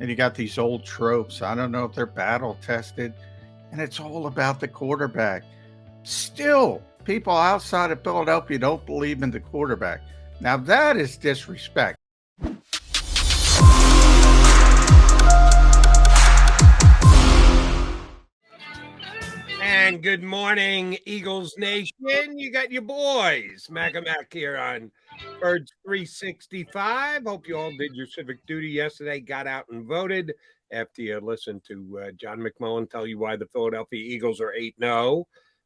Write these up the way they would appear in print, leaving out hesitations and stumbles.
and you got these old tropes. I don't know if they're battle tested, and it's all about the quarterback. Still, people outside of Philadelphia don't believe in the quarterback. Now, that is disrespect. And good morning, Eagles Nation. You got your boys, Mac here on Birds 365. Hope you all did your civic duty yesterday, got out and voted after you listened to John McMullen tell you why the Philadelphia Eagles are 8-0.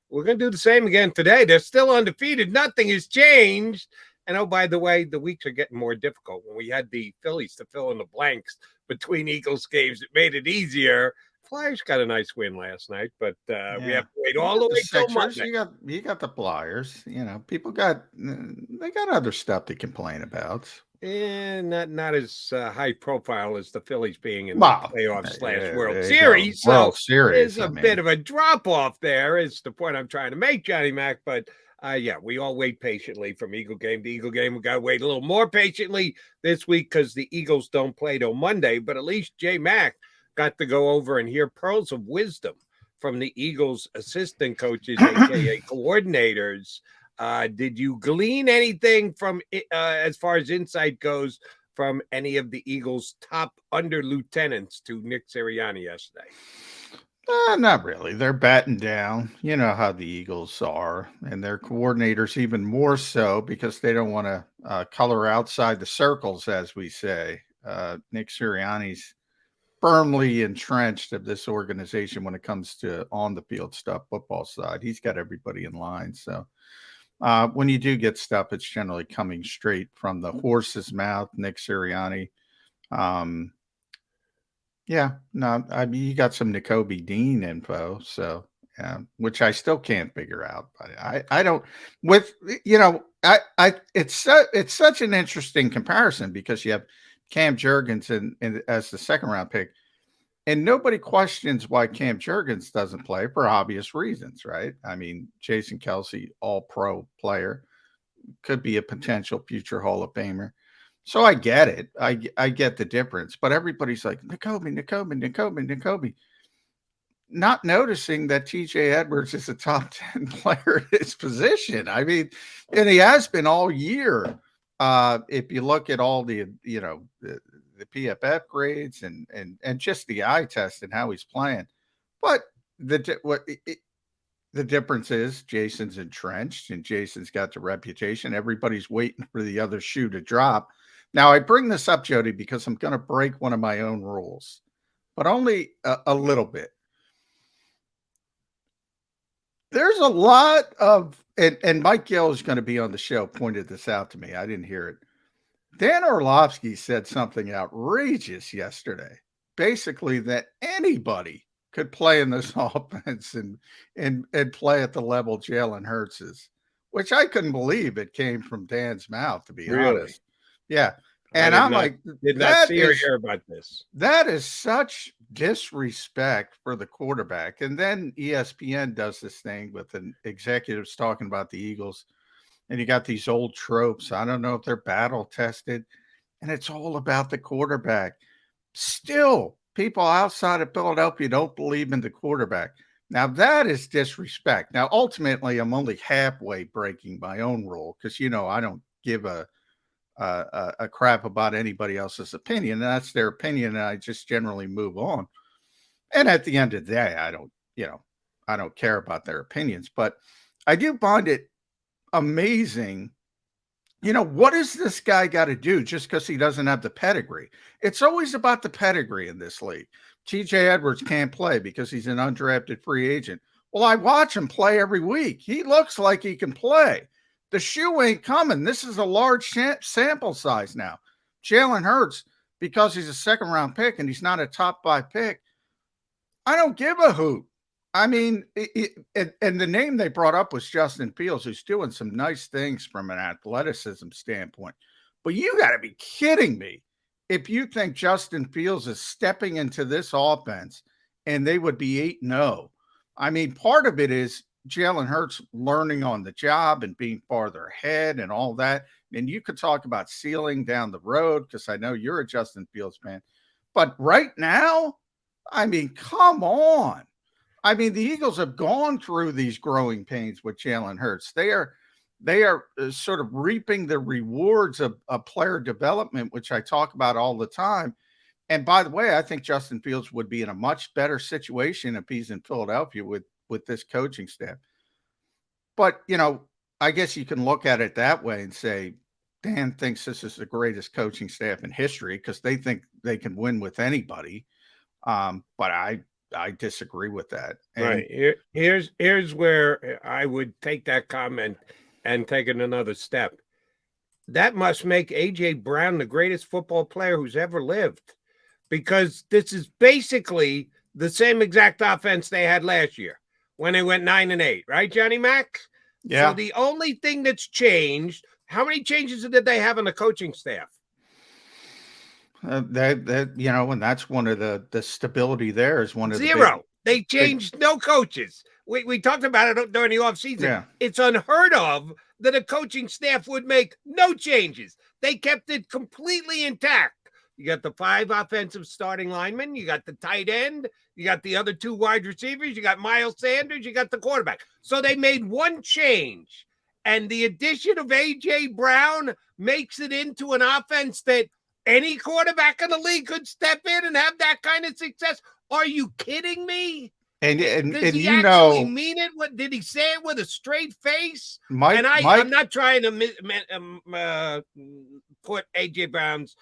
We're going to do the same again today. They're still undefeated. Nothing has changed. And oh, by the way, the weeks are getting more difficult. When we had the Phillies to fill in the blanks between Eagles games, it made it easier. Flyers got a nice win last night, but we have to wait all the way till Monday. You got the Flyers. You know, people got they got other stuff to complain about. And not as high profile as the Phillies being in the playoffs / World Series. So World Series. There's a bit of a drop off there, is the point I'm trying to make, Johnny Mac. But yeah, we all wait patiently from Eagle game to Eagle game. We got to wait a little more patiently this week because the Eagles don't play till Monday. But at least J Mac got to go over and hear pearls of wisdom from the Eagles assistant coaches, aka coordinators. Did you glean anything from as far as insight goes from any of the Eagles' top under lieutenants to Nick Sirianni yesterday? Not really. They're batting down. You know how the Eagles are, and their coordinators even more so because they don't want to color outside the circles, as we say. Nick Sirianni's firmly entrenched of this organization when it comes to on the field stuff, football side. He's got everybody in line. So when you do get stuff, it's generally coming straight from the horse's mouth, Nick Sirianni. Yeah, no, I mean, you got some N'Kobe Dean info, so which I still can't figure out. But I don't with it's such an interesting comparison because you have Cam Jurgens as the second round pick, and nobody questions why Cam Jurgens doesn't play for obvious reasons, right? I mean, Jason Kelsey, all pro player, could be a potential future Hall of Famer. So I get it. I get the difference. But everybody's like, N'Kobe. Not noticing that TJ Edwards is a top 10 player at his position. I mean, and he has been all year. If you look at all the PFF grades and just the eye test and how he's playing, but the difference is Jason's entrenched and Jason's got the reputation. Everybody's waiting for the other shoe to drop. Now I bring this up, Jody, because I'm going to break one of my own rules, but only a little bit. There's a lot of and Mike Gill is going to be on the show. Pointed this out to me. I didn't hear it. Dan Orlovsky said something outrageous yesterday. Basically, that anybody could play in this offense and play at the level Jalen Hurts is, which I couldn't believe it came from Dan's mouth, to be honest. Yeah. And I'm like, did not see or hear about this. That is such disrespect for the quarterback. And then ESPN does this thing with an executives talking about the Eagles. And you got these old tropes. I don't know if they're battle tested. And it's all about the quarterback. Still, people outside of Philadelphia don't believe in the quarterback. Now, that is disrespect. Now, ultimately, I'm only halfway breaking my own rule because, I don't give a crap about anybody else's opinion. And that's their opinion. And I just generally move on. And at the end of the day, I don't care about their opinions. But I do find it amazing. What does this guy got to do just because he doesn't have the pedigree? It's always about the pedigree in this league. TJ Edwards can't play because he's an undrafted free agent. Well, I watch him play every week. He looks like he can play. The shoe ain't coming. This is a large sample size now. Jalen Hurts, because he's a second round pick and he's not a top 5 pick, I don't give a hoot. I mean, and the name they brought up was Justin Fields, who's doing some nice things from an athleticism standpoint. But you got to be kidding me if you think Justin Fields is stepping into this offense and they would be 8-0. I mean, part of it is Jalen Hurts learning on the job and being farther ahead and all that. And you could talk about ceiling down the road because I know you're a Justin Fields fan. But right now, I mean, come on. I mean, the Eagles have gone through these growing pains with Jalen Hurts. They are sort of reaping the rewards of player development, which I talk about all the time. And by the way, I think Justin Fields would be in a much better situation if he's in Philadelphia with this coaching staff. But, I guess you can look at it that way and say, Dan thinks this is the greatest coaching staff in history because they think they can win with anybody. But I disagree with that. And right. Here's where I would take that comment and take it another step. That must make A.J. Brown the greatest football player who's ever lived, because this is basically the same exact offense they had last year when they went 9-8, right, Johnny Mac? Yeah. So the only thing that's changed, how many changes did they have on the coaching staff? And that's one of the stability there is one of zero. They changed no coaches. We talked about it during the offseason. Yeah. It's unheard of that a coaching staff would make no changes. They kept it completely intact. You got the 5 offensive starting linemen. You got the tight end. You got the other 2 wide receivers. You got Miles Sanders. You got the quarterback. So they made one change. And the addition of A.J. Brown makes it into an offense that any quarterback in the league could step in and have that kind of success. Are you kidding me? And does he you actually mean it? What did he say it with a straight face? I'm not trying to put A.J. Brown's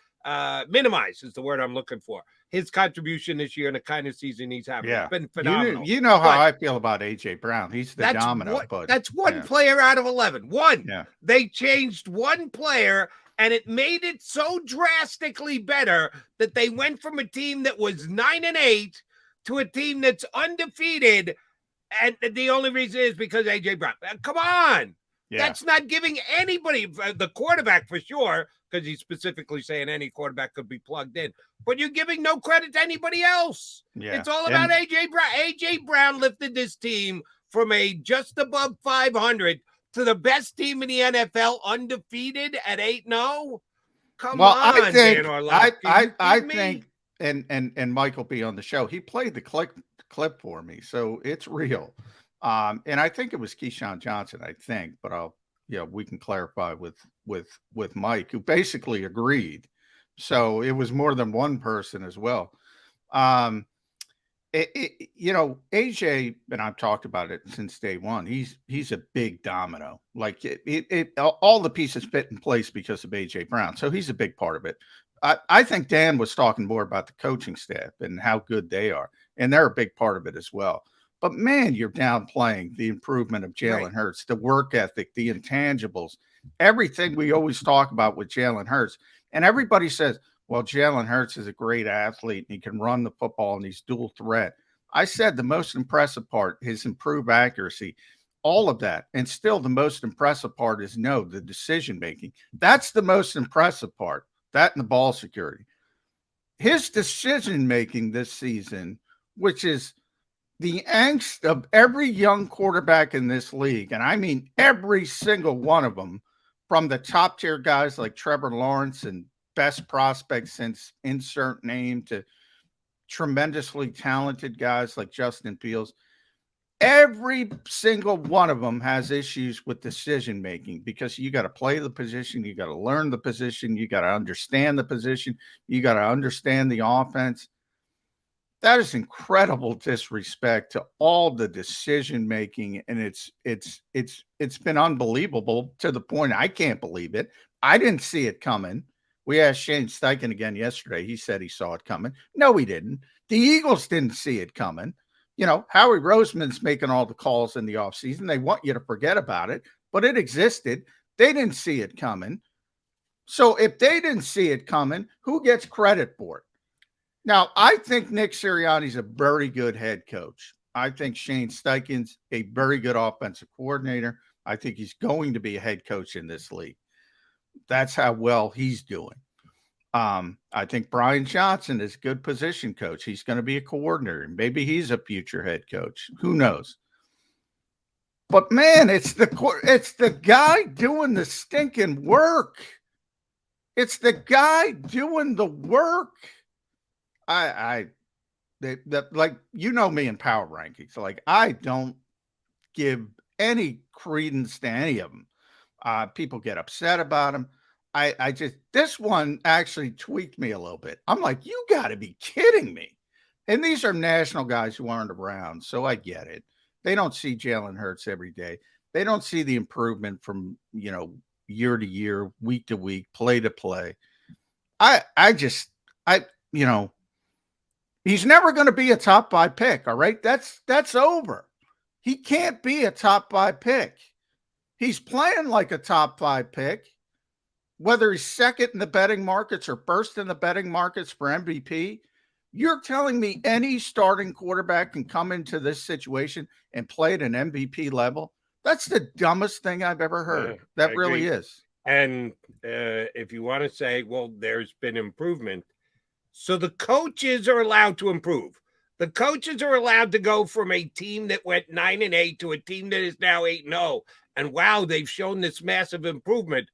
minimize is the word I'm looking for. His contribution this year and the kind of season he's having. Yeah. It's been phenomenal. You know how I feel about A.J. Brown. He's the domino. That's one player out of 11. One. Yeah. They changed one player, and it made it so drastically better that they went from a team that was 9-8 to a team that's undefeated. And the only reason is because A.J. Brown. Come on. Yeah. That's not giving anybody, the quarterback for sure, because he's specifically saying any quarterback could be plugged in. But you're giving no credit to anybody else. Yeah. It's all about A.J. Brown. A.J. Brown lifted this team from a just above 500 to the best team in the NFL, undefeated at 8-0. Come on, I think, Dan Orlovsky. I think, and Mike will be on the show. He played the clip for me, so it's real. And I think it was Keyshawn Johnson, but we can clarify with Mike, who basically agreed. So it was more than one person as well. AJ, and I've talked about it since day one. He's a big domino. Like all the pieces fit in place because of AJ Brown. So he's a big part of it. I think Dan was talking more about the coaching staff and how good they are, and they're a big part of it as well. But man, you're downplaying the improvement of Jalen Hurts, the work ethic, the intangibles, everything we always talk about with Jalen Hurts. And everybody says, well, Jalen Hurts is a great athlete and he can run the football and he's dual threat. I said the most impressive part, his improved accuracy, all of that. And still the most impressive part is the decision making. That's the most impressive part, that and the ball security. His decision making this season, which is the angst of every young quarterback in this league, and I mean every single one of them, from the top tier guys like Trevor Lawrence and best prospects since insert name to tremendously talented guys like Justin Fields. Every single one of them has issues with decision making because you got to play the position, you got to learn the position, you got to understand the position, you got to understand the offense. That is incredible disrespect to all the decision making, and it's been unbelievable to the point I can't believe it. I didn't see it coming. We asked Shane Steichen again yesterday. He said he saw it coming. No, he didn't. The Eagles didn't see it coming. Howie Roseman's making all the calls in the offseason. They want you to forget about it, but it existed. They didn't see it coming. So if they didn't see it coming, who gets credit for it? Now, I think Nick Sirianni's a very good head coach. I think Shane Steichen's a very good offensive coordinator. I think he's going to be a head coach in this league. That's how well he's doing. I think Brian Johnson is a good position coach. He's going to be a coordinator. Maybe he's a future head coach. Who knows? But man, it's the guy doing the stinking work. It's the guy doing the work. I that like me in power rankings. Like I don't give any credence to any of them. People get upset about them. I just this one actually tweaked me a little bit. I'm like, you got to be kidding me. And these are national guys who aren't around, so I get it. They don't see Jalen Hurts every day. They don't see the improvement from year to year, week to week, play to play. I just I you know he's never going to be a top 5 pick. All right, that's over. He can't be a top 5 pick. He's playing like a top 5 pick. Whether he's second in the betting markets or first in the betting markets for MVP, you're telling me any starting quarterback can come into this situation and play at an MVP level? That's the dumbest thing I've ever heard. I That really agree. is. And if you want to say, well, there's been improvement, so the coaches are allowed to improve. The coaches are allowed to go from a team that went 9-8 to a team that is now 8-0. And wow, they've shown this massive improvement.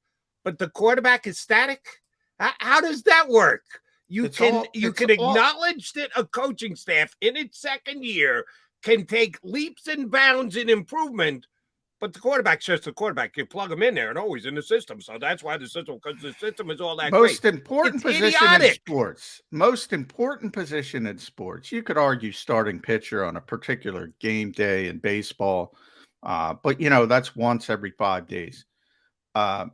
But the quarterback is static. How does that work? You can acknowledge that a coaching staff in its second year can take leaps and bounds in improvement, but the quarterback's just the quarterback. You plug him in there and always in the system. So that's why the system, because the system is all that Most great. important It's position idiotic. in sports. Most important position in sports. You could argue starting pitcher on a particular game day in baseball, but that's once every 5 days. Uh,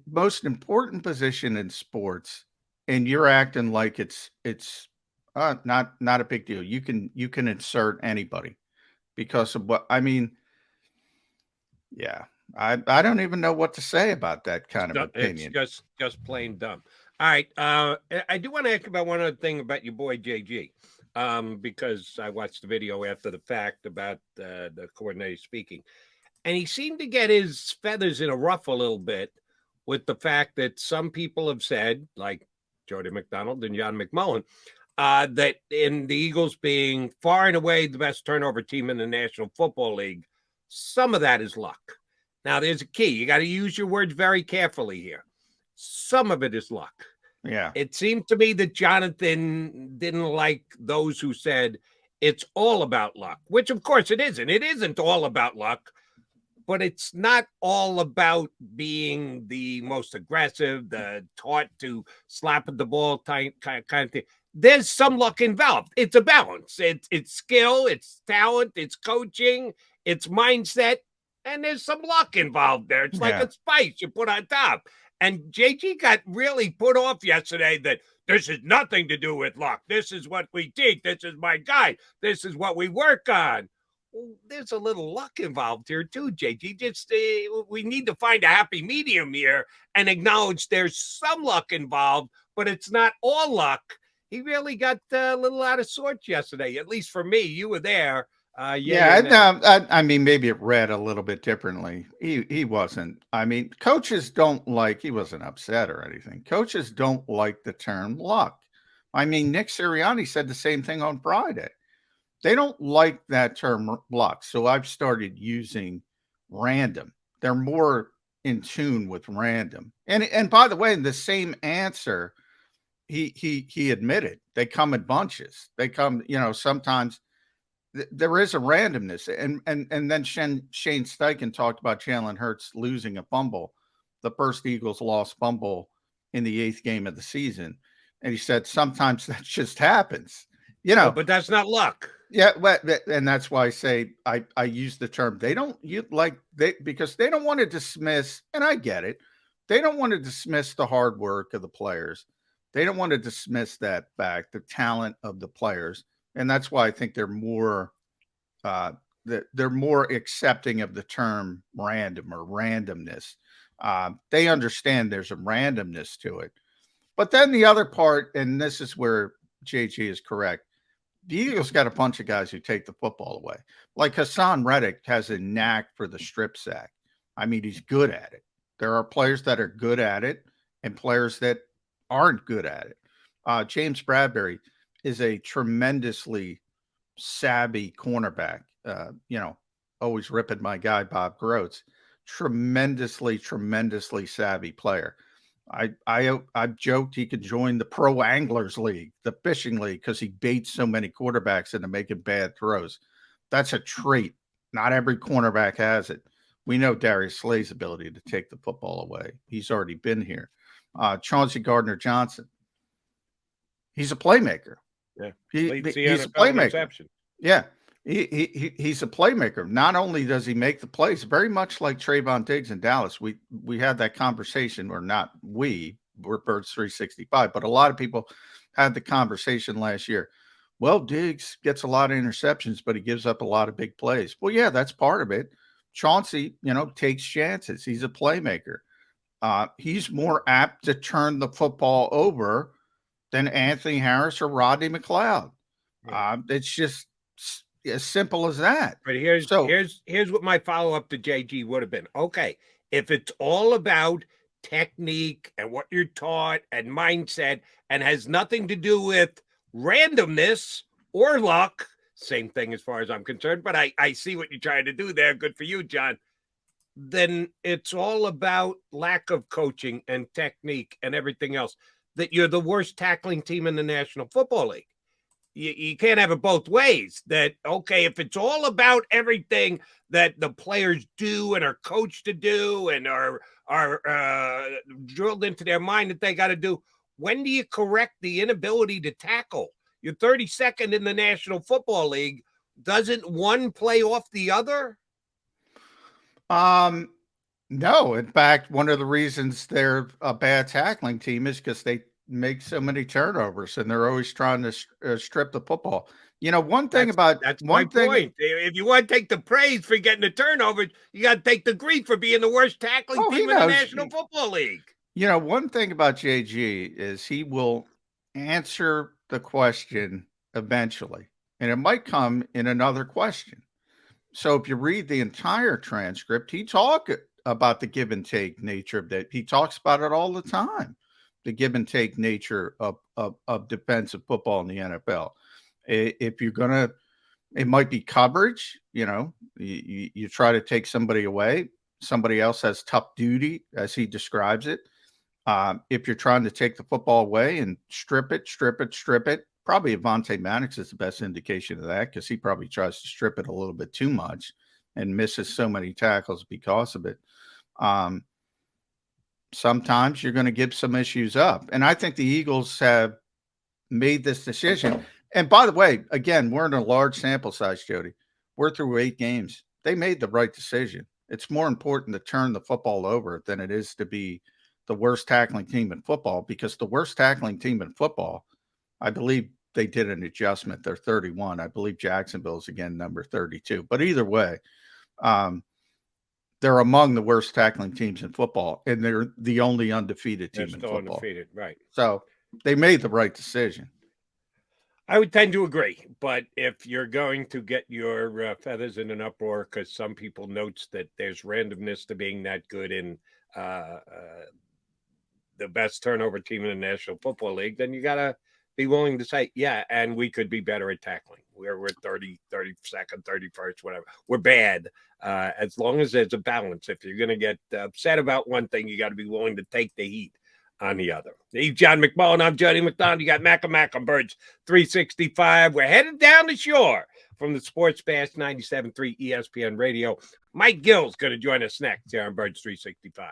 Most important position in sports, and you're acting like it's not a big deal. You can insert anybody because of what I mean. Yeah, I don't even know what to say about that kind of opinion. It's just plain dumb. All right. I do want to ask about one other thing about your boy JG, because I watched the video after the fact about the coordinator speaking, and he seemed to get his feathers in a ruff a little bit with the fact that some people have said, like Jody McDonald and John McMullen, that in the Eagles being far and away the best turnover team in the National Football League, some of that is luck. Now, there's a key. You got to use your words very carefully here. Some of it is luck. Yeah. It seemed to me that Jonathan didn't like those who said it's all about luck, which of course it isn't. It isn't all about luck, but it's not all about being the most aggressive, the taught to slap at the ball kind of thing. There's some luck involved. It's a balance. It's skill, it's talent, it's coaching, it's mindset, and there's some luck involved there. It's like a spice you put on top. And JG got really put off yesterday that this has nothing to do with luck. This is what we teach. This is my guide. This is what we work on. Well, there's a little luck involved here too, JG. Just we need to find a happy medium here and acknowledge there's some luck involved, but it's not all luck. He really got a little out of sorts yesterday, at least for me. You were there. I mean, maybe it read a little bit differently. He wasn't. I mean, coaches don't like. He wasn't upset or anything. Coaches don't like the term luck. I mean, Nick Sirianni said the same thing on Friday. They don't like that term luck. So I've started using random. They're more in tune with random. And by the way, the same answer he admitted. They come in bunches. They come, sometimes there is a randomness. And then Shane Steichen talked about Jalen Hurts losing a fumble, the first Eagles lost fumble in the 8th game of the season. And he said sometimes that just happens. But that's not luck. Yeah, and that's why I say I use the term. Because they don't want to dismiss, and I get it. They don't want to dismiss the hard work of the players. They don't want to dismiss that fact, the talent of the players, and that's why I think they're more accepting of the term random or randomness. They understand there's a randomness to it, but then the other part, and this is where JG is correct. The Eagles got a bunch of guys who take the football away. Like Hassan Reddick has a knack for the strip sack. I mean, he's good at it. There are players that are good at it and players that aren't good at it. James Bradbury is a tremendously savvy cornerback. Always ripping my guy, Bob Groats. Tremendously savvy player. I've joked he could join the Pro Anglers League, the fishing league, because he baits so many quarterbacks into making bad throws. That's a trait. Not every cornerback has it. We know Darius Slay's ability to take the football away. He's already been here. Chauncey Gardner-Johnson, he's a playmaker. Yeah, he's a playmaker. Yeah, he's a playmaker. Not only does he make the plays, very much like Trayvon Diggs in Dallas. We had that conversation, or not we're Birds 365, but a lot of people had the conversation last year. Well, Diggs gets a lot of interceptions, but he gives up a lot of big plays. Well, yeah, that's part of it. Chauncey, takes chances. He's a playmaker. He's more apt to turn the football over than Anthony Harris or Rodney McLeod. It's just as simple as that. But here's what my follow-up to JG would have been. Okay, if it's all about technique and what you're taught and mindset and has nothing to do with randomness or luck, same thing as far as I'm concerned, but I see what you're trying to do there. Good for you, John. Then it's all about lack of coaching and technique and everything else, that you're the worst tackling team in the National Football League. You can't have it both ways. That, okay, if it's all about everything that the players do and are coached to do and are drilled into their mind that they got to do, when do you correct the inability to tackle? You're 32nd in the National Football League. Doesn't one play off the other? No. In fact, one of the reasons they're a bad tackling team is because they make so many turnovers and they're always trying to strip the football. One thing that's my point. If you want to take the praise for getting the turnover, you got to take the grief for being the worst tackling team in the National Football League. One thing about JG is he will answer the question eventually, and it might come in another question. So if you read the entire transcript, he talks about the give and take nature of that. He talks about it all the time, the give and take nature of defensive football in the NFL. If you're going to, it might be coverage, you try to take somebody away. Somebody else has tough duty, as he describes it. If you're trying to take the football away and strip it, probably Avonte Maddox is the best indication of that, because he probably tries to strip it a little bit too much and misses so many tackles because of it. Sometimes you're going to give some issues up. And I think the Eagles have made this decision. And by the way, again, we're in a large sample size, Jody. We're through 8 games. They made the right decision. It's more important to turn the football over than it is to be the worst tackling team in football, because the worst tackling team in football, I believe they did an adjustment. They're 31. I believe Jacksonville's again number 32. But either way, they're among the worst tackling teams in football, and they're the only undefeated team in football. Undefeated, right? So they made the right decision. I would tend to agree, but if you're going to get your feathers in an uproar because some people notes that there's randomness to being that good in the best turnover team in the National Football League, then you got to be willing to say, yeah, and we could be better at tackling. We're 30, 32nd, 31st, whatever. We're bad. As long as there's a balance. If you're going to get upset about one thing, you got to be willing to take the heat on the other. He's John McMullen. I'm Jody McDonald. You got Mac on Birds 365. We're headed down the shore from the Sports Bash 97.3 ESPN Radio. Mike Gill's going to join us next here on Birds 365.